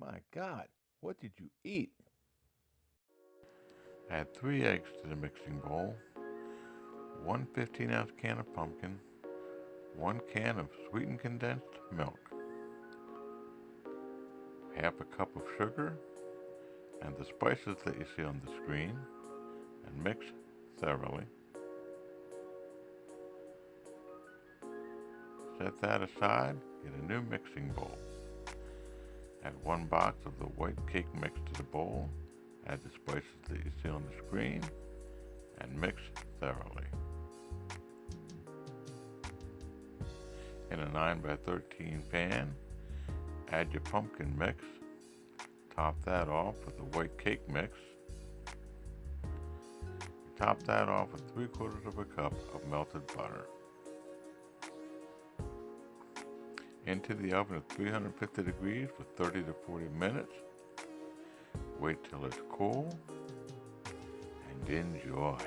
My God, what did you eat? Add 3 eggs to the mixing bowl, one 15-ounce can of pumpkin, 1 can of sweetened condensed milk, half a cup of sugar, and the spices that you see on the screen, and mix thoroughly. Set that aside, get a new mixing bowl. Add 1 box of the white cake mix to the bowl, add the spices that you see on the screen, and mix thoroughly. In a 9 by 13 pan, add your pumpkin mix, top that off with the white cake mix, top that off with 3/4 of a cup of melted butter. Into the oven at 350 degrees for 30 to 40 minutes. Wait till it's cool and enjoy.